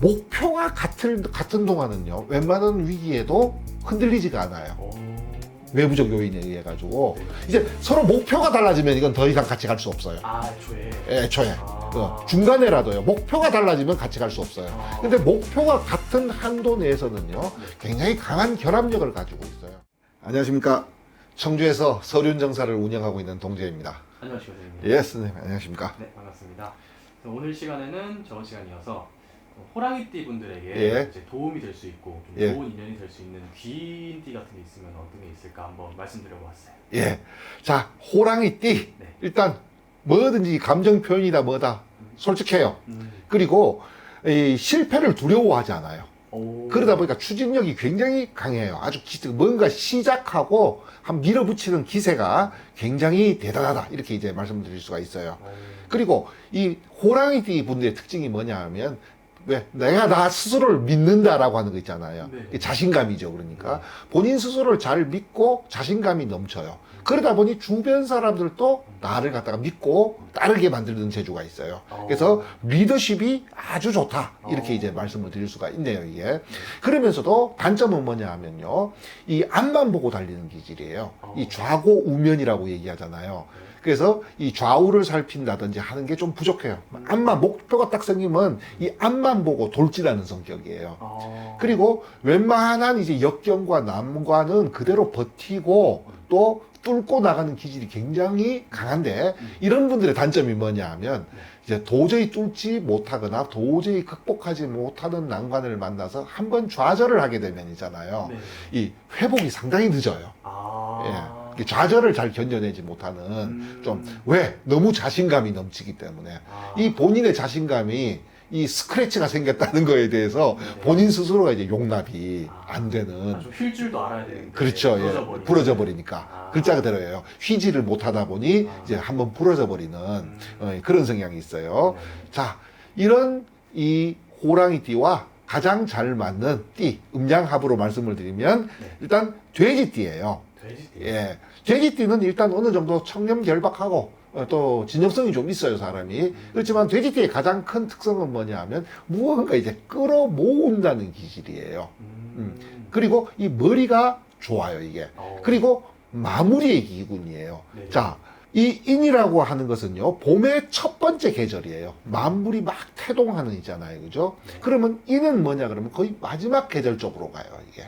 목표가 같은 동안은요, 웬만한 위기에도 흔들리지가 않아요. 외부적 요인에 의해 가지고 이제 서로 목표가 달라지면 이건 더 이상 같이 갈 수 없어요. 애초에 중간에라도요, 목표가 달라지면 같이 갈 수 없어요. 근데 목표가 같은 한도 내에서는요, 굉장히 강한 결합력을 가지고 있어요. 안녕하십니까. 청주에서 서륜정사를 운영하고 있는 동재입니다. 안녕하십니까. 예, 선생님 안녕하십니까. 네, 반갑습니다. 오늘 시간에는 저번 시간이어서 호랑이띠 분들에게 예. 이제 도움이 될 수 있고 좀 예. 좋은 인연이 될 수 있는 귀인띠 같은 게 있으면 어떤 게 있을까 한번 말씀드려보았어요. 예. 자, 호랑이띠. 네. 일단 뭐든지 감정 표현이다 뭐다 솔직해요. 그리고 이 실패를 두려워하지 않아요. 그러다 보니까 추진력이 굉장히 강해요. 아주 뭔가 시작하고 한 밀어붙이는 기세가 굉장히 대단하다, 이렇게 이제 말씀드릴 수가 있어요. 그리고 이 호랑이띠 분들의 특징이 뭐냐 하면, 왜 내가 나 스스로를 믿는다라고 하는 거 있잖아요. 네. 자신감이죠. 그러니까 본인 스스로를 잘 믿고 자신감이 넘쳐요. 그러다 보니 주변 사람들도 나를 갖다가 믿고 따르게 만드는 재주가 있어요. 그래서 리더십이 아주 좋다, 이렇게 이제 말씀을 드릴 수가 있네요, 이게. 그러면서도 단점은 뭐냐 하면요, 이 앞만 보고 달리는 기질이에요. 이 좌고 우면이라고 얘기하잖아요. 그래서 이 좌우를 살핀다든지 하는 게 좀 부족해요. 앞만, 목표가 딱 생기면 이 앞만 보고 돌진하는 성격이에요. 그리고 웬만한 이제 역경과 난관은 그대로 버티고 또 뚫고 나가는 기질이 굉장히 강한데, 이런 분들의 단점이 뭐냐 하면, 이제 도저히 뚫지 못하거나 도저히 극복하지 못하는 난관을 만나서 한번 좌절을 하게 되면이잖아요. 이 회복이 상당히 늦어요. 예. 좌절을 잘 견뎌내지 못하는, 왜? 너무 자신감이 넘치기 때문에. 이 본인의 자신감이 이 스크래치가 생겼다는 거에 대해서 본인 스스로가 이제 용납이 안 되는. 좀 휠 줄도 알아야 되는데. 그렇죠. 예. 부러져 버리니까. 글자 그대로예요. 휘지를 못 하다 보니 이제 한번 부러져 버리는 그런 성향이 있어요. 자, 이런 이 호랑이띠와 가장 잘 맞는 띠, 음양합으로 말씀을 드리면, 일단 돼지띠예요. 돼지띠. 예. 돼지띠는 일단 어느 정도 청렴결박하고 또 진정성이 좀 있어요, 사람이. 그렇지만 돼지띠의 가장 큰 특성은 뭐냐 하면, 무언가 이제 끌어모은다는 기질이에요. 그리고 이 머리가 좋아요, 이게. 그리고 마무리의 기군이에요. 자, 이 인이라고 하는 것은요, 봄의 첫 번째 계절이에요. 만물이 막 태동하는 있잖아요, 그죠? 그러면 인은 뭐냐 그러면 거의 마지막 계절 쪽으로 가요, 이게.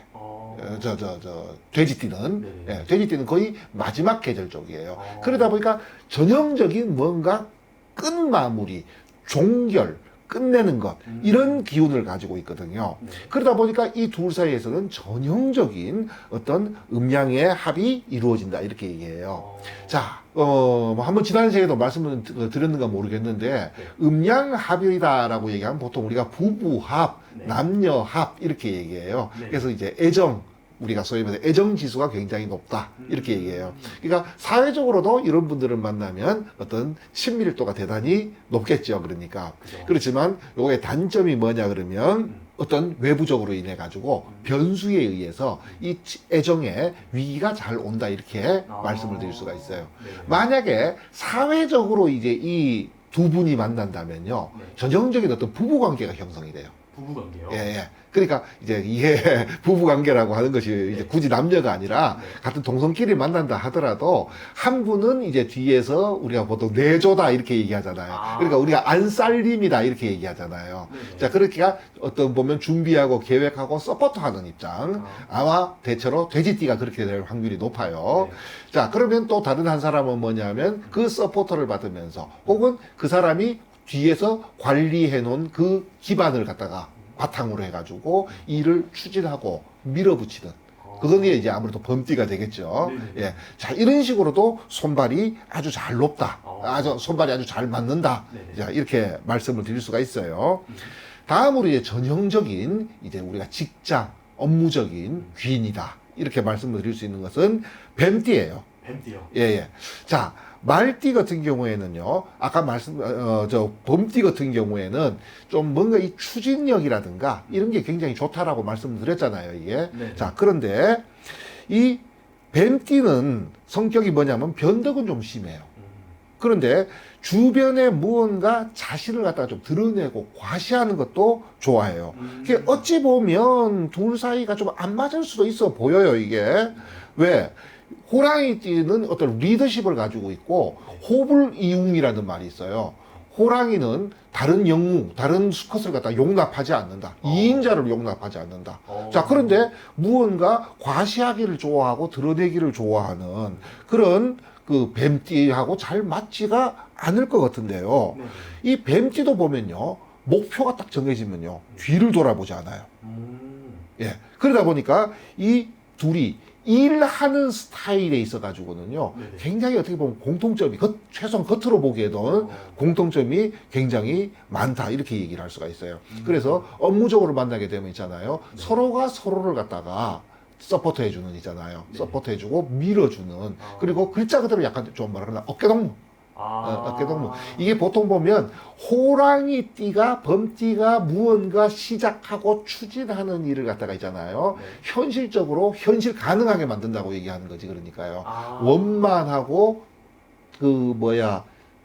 돼지띠는, 예, 돼지띠는 거의 마지막 계절 쪽이에요. 그러다 보니까 전형적인 뭔가 끝마무리, 종결, 끝내는 것, 이런 기운을 가지고 있거든요. 그러다 보니까 이 둘 사이에서는 전형적인 어떤 음양의 합이 이루어진다, 이렇게 얘기해요. 자, 한번 지난 시간에도 말씀을 드렸는가 모르겠는데, 음양합이다라고 얘기하면 보통 우리가 부부합, 남녀합, 이렇게 얘기해요. 그래서 이제 우리가 소위 말해서 애정 지수가 굉장히 높다, 이렇게 얘기해요. 그러니까 사회적으로도 이런 분들을 만나면 어떤 친밀도가 대단히 높겠죠. 그러니까. 그렇지만 요거의 단점이 뭐냐 그러면, 어떤 외부적으로 인해 가지고 변수에 의해서 이 애정에 위기가 잘 온다, 이렇게 말씀을 드릴 수가 있어요. 만약에 사회적으로 이제 이 두 분이 만난다면요, 전형적인 어떤 부부 관계가 형성이 돼요. 부부관계요? 예, 예. 그러니까 이제 이게 부부관계라고 하는 것이 이제 굳이 남녀가 아니라 같은 동성끼리 만난다 하더라도 한 분은 이제 뒤에서 우리가 보통 내조다, 이렇게 얘기하잖아요. 그러니까 우리가 안살림이다, 이렇게 얘기하잖아요. 자, 그렇게가 어떤 보면 준비하고 계획하고 서포트하는 입장. 아마 대체로 돼지띠가 그렇게 될 확률이 높아요. 자, 그러면 또 다른 한 사람은 뭐냐면 그 서포터를 받으면서 혹은 그 사람이 뒤에서 관리해 놓은 그 기반을 갖다가 바탕으로 해가지고 일을 추진하고 밀어붙이는, 그건 이제 아무래도 범띠가 되겠죠. 예. 자, 이런 식으로도 손발이 아주 잘 높다, 손발이 아주 잘 맞는다. 자, 이렇게 말씀을 드릴 수가 있어요. 다음으로 이제 전형적인 이제 우리가 직장, 업무적인 귀인이다, 이렇게 말씀을 드릴 수 있는 것은 뱀띠예요. 뱀띠요? 예, 예. 자, 말띠 같은 경우에는요, 아까 범띠 같은 경우에는 좀 뭔가 이 추진력이라든가 이런 게 굉장히 좋다라고 말씀을 드렸잖아요, 이게. 자, 그런데 이 뱀띠는 성격이 뭐냐면 변덕은 좀 심해요. 그런데 주변에 무언가 자신을 갖다가 좀 드러내고 과시하는 것도 좋아해요. 이게 어찌 보면 둘 사이가 좀 안 맞을 수도 있어 보여요, 이게. 왜? 호랑이띠는 어떤 리더십을 가지고 있고, 호불이웅이라는 말이 있어요. 호랑이는 다른 영웅, 다른 수컷을 갖다 용납하지 않는다. 이인자를 용납하지 않는다. 자, 그런데 무언가 과시하기를 좋아하고 드러내기를 좋아하는 그런 그 뱀띠하고 잘 맞지가 않을 것 같은데요. 네. 이 뱀띠도 보면요, 목표가 딱 정해지면요, 뒤를 돌아보지 않아요. 예. 그러다 보니까 이 둘이 일하는 스타일에 있어 가지고는요, 네네. 굉장히 어떻게 보면 공통점이, 최소한 겉으로 보기에는 공통점이 굉장히 많다, 이렇게 얘기를 할 수가 있어요. 그래서 업무적으로 만나게 되면 있잖아요, 네. 서로가 서로를 갖다가 서포트 해주는 있잖아요. 네. 서포트 해주고 밀어주는, 그리고 글자 그대로 약간 좀 뭐라 그러나 어깨동무. 어깨동무. 이게 보통 보면 호랑이띠가, 범띠가 무언가 시작하고 추진하는 일을 갖다가 있잖아요. 네. 현실적으로 현실 가능하게 만든다고 얘기하는 거지. 그러니까요. 아. 원만하고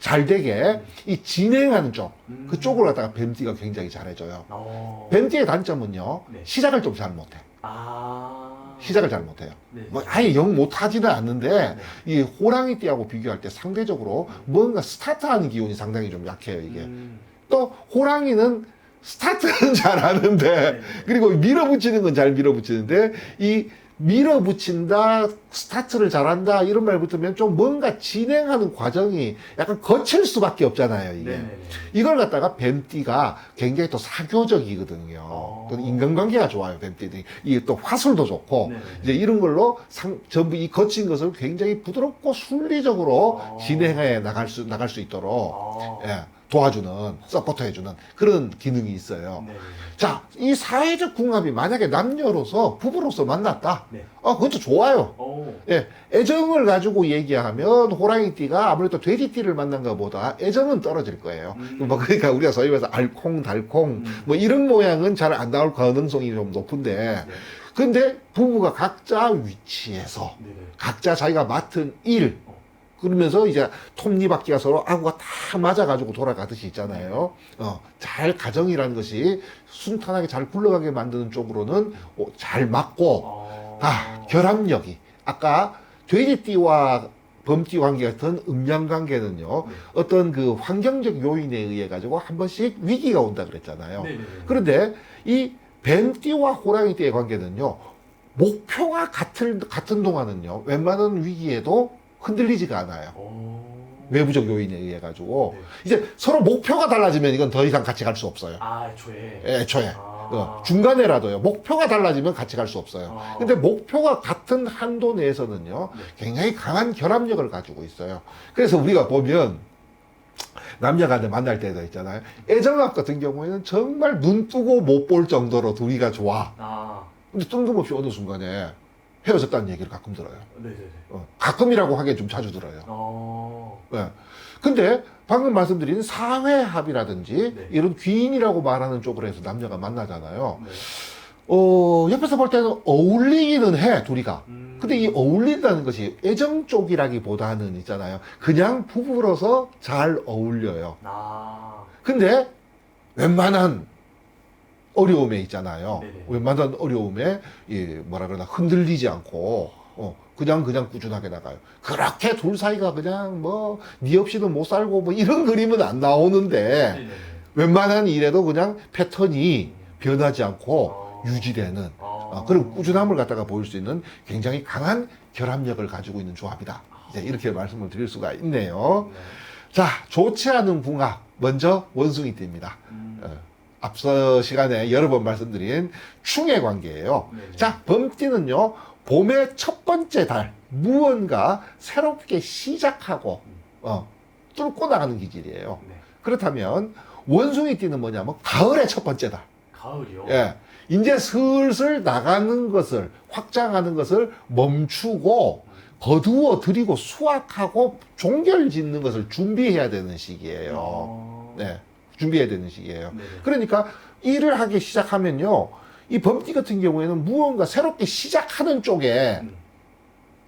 잘 되게 이 진행하는 쪽, 그쪽을 갖다가 뱀띠가 굉장히 잘해줘요. 뱀띠의 단점은요, 네. 시작을 좀 잘 못해. 아. 시작을 잘 못해요. 네. 뭐 아예 영 못하지는 않는데, 네. 이 호랑이띠하고 비교할 때 상대적으로 뭔가 스타트하는 기운이 상당히 좀 약해요, 이게. 또 호랑이는 스타트는 잘 하는데, 네. 그리고 밀어붙이는 건 잘 밀어붙이는데, 이 밀어붙인다, 스타트를 잘한다, 이런 말 붙으면 좀 뭔가 진행하는 과정이 약간 거칠 수밖에 없잖아요, 이게. 네네네. 이걸 갖다가 뱀띠가 굉장히 또 사교적이거든요. 또 인간관계가 좋아요, 뱀띠들이. 이게 또 화술도 좋고, 네네. 이제 이런 걸로 전부 이 거친 것을 굉장히 부드럽고 순리적으로 진행해 나갈 수 있도록, 예, 도와주는, 서포트 해주는 그런 기능이 있어요. 네. 자, 이 사회적 궁합이 만약에 남녀로서, 부부로서 만났다. 네. 그것도 좋아요. 오. 예, 애정을 가지고 얘기하면 호랑이띠가 아무래도 돼지띠를 만난 것보다 애정은 떨어질 거예요. 뭐 그러니까 우리가 소위 말해서 알콩달콩 뭐 이런 모양은 잘 안 나올 가능성이 좀 높은데, 네. 근데 부부가 각자 위치에서 네네. 각자 자기가 맡은 일, 그러면서 이제 톱니바퀴가 서로 아구가 다 맞아가지고 돌아가듯이 있잖아요. 잘 가정이라는 것이 순탄하게 잘 굴러가게 만드는 쪽으로는 잘 맞고, 결합력이, 아까 돼지띠와 범띠 관계 같은 음양관계는요, 네. 어떤 그 환경적 요인에 의해 가지고 한 번씩 위기가 온다 그랬잖아요. 네네네. 그런데 이 뱀띠와 호랑이띠의 관계는요, 목표가 같은 동안은요, 웬만한 위기에도 흔들리지가 않아요. 외부적 요인에 의해 가지고. 네. 이제 서로 목표가 달라지면 이건 더 이상 같이 갈 수 없어요. 애초에. 애초에. 중간에라도요. 목표가 달라지면 같이 갈 수 없어요. 근데 목표가 같은 한도 내에서는요, 네. 굉장히 강한 결합력을 가지고 있어요. 그래서 우리가 보면 남녀간에 만날 때도 있잖아요. 애정합 같은 경우에는 정말 눈 뜨고 못 볼 정도로 둘이가 좋아. 근데 뜬금없이 어느 순간에 헤어졌다는 얘기를 가끔 들어요. 네네네. 가끔이라고 하기엔 좀 자주 들어요. 네. 근데 방금 말씀드린 사회합이라든지 네. 이런 귀인이라고 말하는 쪽으로 해서 남녀가 만나잖아요. 네. 옆에서 볼 때는 어울리기는 해, 둘이가. 근데 이 어울린다는 것이 애정 쪽이라기보다는 있잖아요. 그냥 부부로서 잘 어울려요. 근데 웬만한 어려움에 있잖아요. 네네. 웬만한 어려움에 흔들리지 않고 그냥 꾸준하게 나가요. 그렇게 둘 사이가 그냥 니 없이는 못 살고 이런 그림은 안 나오는데, 네네네. 웬만한 일에도 그냥 패턴이 변하지 않고 유지되는 그런 꾸준함을 갖다가 보일 수 있는 굉장히 강한 결합력을 가지고 있는 조합이다. 이제 이렇게 말씀을 드릴 수가 있네요. 네. 자, 좋지 않은 궁합. 먼저 원숭이띠입니다. 앞서 시간에 여러 번 말씀드린 충의 관계예요. 네네. 자, 범띠는요, 봄의 첫 번째 달, 무언가 새롭게 시작하고, 뚫고 나가는 기질이에요. 네. 그렇다면, 원숭이띠는 뭐냐면, 가을의 첫 번째 달. 가을이요? 예. 이제 슬슬 나가는 것을, 확장하는 것을 멈추고, 거두어 들이고 수확하고 종결 짓는 것을 준비해야 되는 시기예요. 네. 준비해야 되는 시기예요. 네네. 그러니까 일을 하기 시작하면요, 이 범띠 같은 경우에는 무언가 새롭게 시작하는 쪽에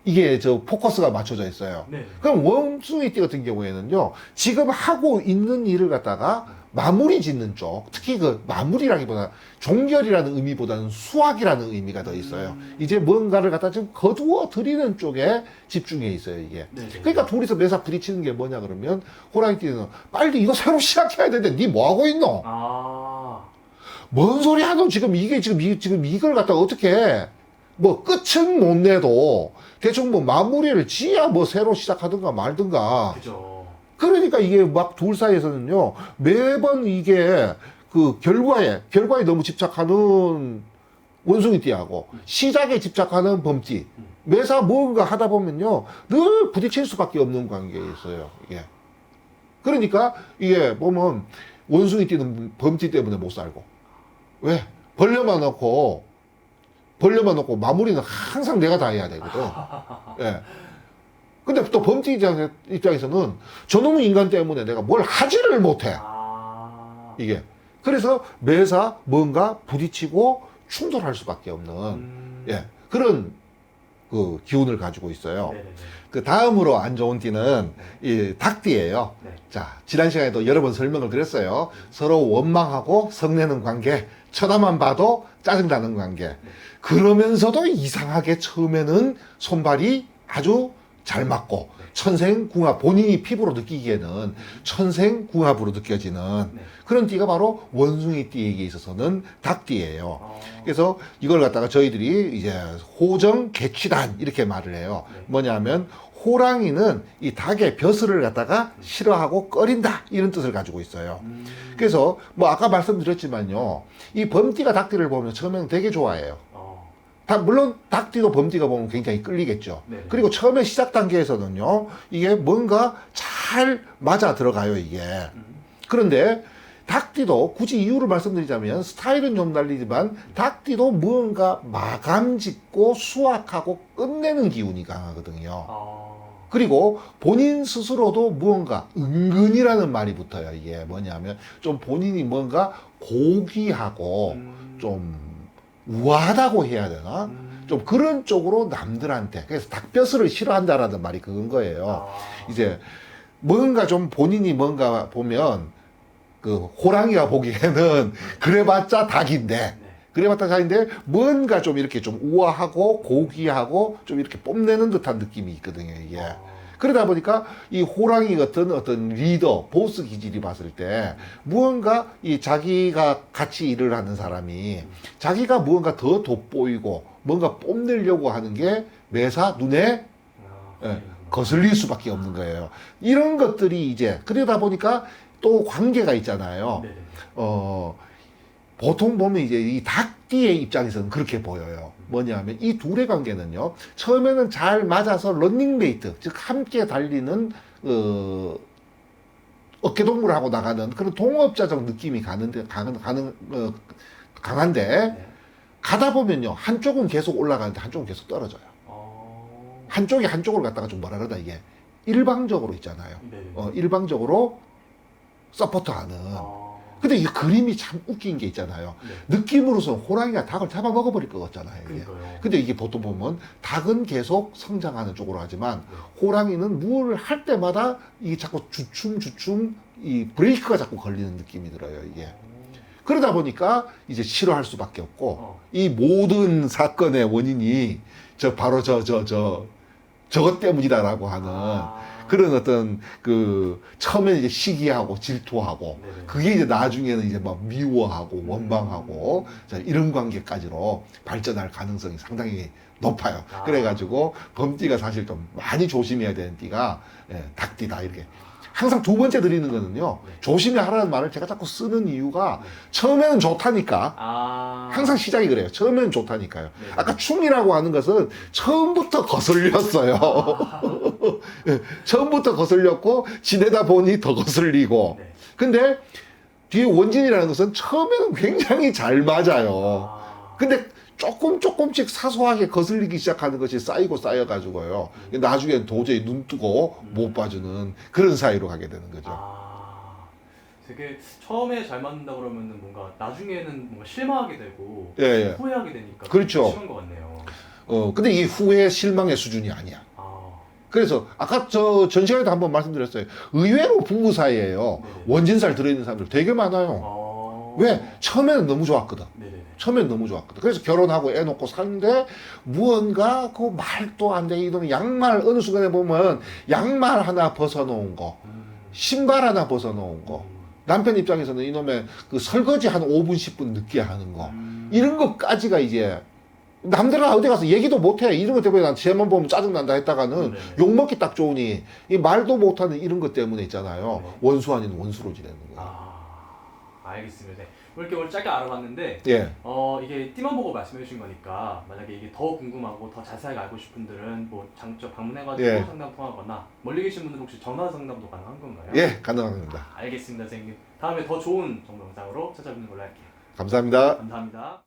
이게 저 포커스가 맞춰져 있어요. 네. 그럼 원숭이띠 같은 경우에는요, 지금 하고 있는 일을 갖다가 마무리 짓는 쪽, 특히 그 마무리라기보다 종결이라는 의미보다는 수확이라는 의미가 더 있어요. 이제 뭔가를 갖다 좀 거두어 드리는 쪽에 집중해 있어요, 이게. 네. 그러니까 둘이서 매사 부딪히는 게 뭐냐 그러면, 호랑이띠는 빨리 이거 새로 시작해야 되는데 니 뭐 하고 있노? 아. 뭔 소리 하노? 지금 지금 이걸 갖다가 어떻게 해? 뭐 끝은 못 내도 대충 뭐 마무리를 지어야 뭐 새로 시작하든가 말든가. 그죠. 그러니까 이게 막 둘 사이에서는요, 매번 이게 그 결과에 너무 집착하는 원숭이띠하고 시작에 집착하는 범띠, 매사 뭔가 하다 보면요, 늘 부딪힐 수밖에 없는 관계에 있어요, 이게. 그러니까 이게 보면 원숭이띠는 범띠 때문에 못 살고. 왜? 벌려만 놓고 마무리는 항상 내가 다 해야 되거든. 예. 근데 또 범띠 입장에서는 저놈의 인간 때문에 내가 뭘 하지를 못해. 아. 이게. 그래서 매사 뭔가 부딪히고 충돌할 수밖에 없는, 예. 그런 그 기운을 가지고 있어요. 네네네. 그 다음으로 안 좋은 띠는 이 닭띠예요. 네. 자, 지난 시간에도 여러 번 설명을 드렸어요. 서로 원망하고 성내는 관계, 쳐다만 봐도 짜증나는 관계. 그러면서도 이상하게 처음에는 손발이 아주 잘 맞고 천생궁합, 본인이 피부로 느끼기에는 천생궁합으로 느껴지는 네. 그런 띠가 바로 원숭이띠에게 있어서는 닭띠예요. 어. 그래서 이걸 갖다가 저희들이 이제 호정개취단 이렇게 말을 해요. 네. 뭐냐면 호랑이는 이 닭의 벼슬을 갖다가 싫어하고 꺼린다 이런 뜻을 가지고 있어요. 그래서 뭐 아까 말씀드렸지만요, 이 범띠가 닭띠를 보면 처음에는 되게 좋아해요. 물론 닭띠도 범띠가 보면 굉장히 끌리겠죠. 네. 그리고 처음에 시작 단계에서는요, 이게 뭔가 잘 맞아 들어가요, 이게. 그런데 닭띠도 굳이 이유를 말씀드리자면 스타일은 좀 달리지만 닭띠도 무언가 마감 짓고 수확하고 끝내는 기운이 강하거든요. 그리고 본인 스스로도 무언가 은근이라는 말이 붙어요. 이게 뭐냐면 좀 본인이 뭔가 고귀하고 좀 우아하다고 해야 되나? 좀 그런 쪽으로 남들한테, 그래서 닭벼슬을 싫어한다라는 말이 그건 거예요. 이제 뭔가 좀 본인이 뭔가 보면 그 호랑이가 보기에는 그래봤자 닭인데, 그래봤자 닭인데 뭔가 좀 이렇게 좀 우아하고 고귀하고 좀 이렇게 뽐내는 듯한 느낌이 있거든요, 이게. 그러다 보니까 이 호랑이 같은 어떤 리더, 보스 기질이 봤을 때 무언가 이 자기가 같이 일을 하는 사람이 자기가 무언가 더 돋보이고 뭔가 뽐내려고 하는 게 매사 눈에 거슬릴 수밖에 없는 거예요. 이런 것들이 이제 그러다 보니까 또 관계가 있잖아요. 보통 보면 이제 이 닭띠의 입장에서는 그렇게 보여요. 뭐냐면 이 둘의 관계는요, 처음에는 잘 맞아서 런닝메이트, 즉 함께 달리는 어깨동무를 하고 나가는 그런 동업자적 느낌이 강한데 가다 보면요, 한쪽은 계속 올라가는데 한쪽은 계속 떨어져요. 한쪽이 한쪽을 갖다가 좀 뭐라 그러다 이게 일방적으로 있잖아요. 일방적으로 서포트하는. 근데 이 그림이 참 웃긴 게 있잖아요. 느낌으로서는 호랑이가 닭을 잡아먹어버릴 것 같잖아요. 이게. 근데 이게 보통 보면 닭은 계속 성장하는 쪽으로 하지만 호랑이는 뭘 할 때마다 이게 자꾸 주춤 이 브레이크가 자꾸 걸리는 느낌이 들어요. 이게. 그러다 보니까 이제 싫어할 수밖에 없고 이 모든 사건의 원인이 바로 저것 때문이다라고 하는 그런 어떤 그 처음에 이제 시기하고 질투하고 그게 이제 나중에는 이제 막 미워하고 원망하고 자, 이런 관계까지로 발전할 가능성이 상당히 높아요. 그래가지고 범띠가 사실 좀 많이 조심해야 되는 띠가 닭띠다 이렇게. 항상 두 번째 드리는 거는요, 조심히 하라는 말을 제가 자꾸 쓰는 이유가 처음에는 좋다니까. 항상 시작이 그래요. 처음에는 좋다니까요. 아까 충이라고 하는 것은 처음부터 거슬렸어요. 처음부터 거슬렸고 지내다 보니 더 거슬리고. 근데 뒤에 원진이라는 것은 처음에는 굉장히 잘 맞아요. 근데 조금씩 사소하게 거슬리기 시작하는 것이 쌓여가지고요. 나중엔 도저히 눈 뜨고 못 봐주는 그런 사이로 가게 되는 거죠. 되게 처음에 잘 맞는다 그러면은 뭔가 나중에는 뭔가 실망하게 되고 예. 후회하게 되니까 그렇죠. 심한 것 같네요. 근데 이 후회 실망의 수준이 아니야. 그래서 아까 저 전 시간에도 한번 말씀드렸어요. 의외로 부부 사이에요. 네네. 원진살 들어있는 사람들 되게 많아요. 왜? 처음에는 너무 좋았거든. 네네네. 처음엔 너무 좋았거든. 그래서 결혼하고 애 놓고 사는데 무언가 그 말도 안 돼. 이놈의 양말 어느 순간에 보면 양말 하나 벗어놓은 거, 신발 하나 벗어놓은 거. 남편 입장에서는 이놈의 그 설거지 한 5분 10분 늦게 하는 거 이런 것까지가 이제 남들은 어디 가서 얘기도 못해. 이런 것 때문에 난 쟤만 보면 짜증난다 했다가는 네네. 욕먹기 딱 좋으니 이 말도 못하는 이런 것 때문에 있잖아요. 네네. 원수 아닌 원수로 지내는 거예요. 알겠습니다. 네. 이렇게 오늘 짧게 알아봤는데 예. 이게 띠만 보고 말씀해 주신 거니까 만약에 이게 더 궁금하고 더 자세하게 알고 싶은 분들은 뭐 장점 방문해가지고 예. 상담 통하거나 멀리 계신 분들은 혹시 전화 상담도 가능한 건가요? 예, 가능합니다. 알겠습니다, 선생님. 다음에 더 좋은 정보 영상으로 찾아뵙는 걸로 할게요. 감사합니다. 감사합니다.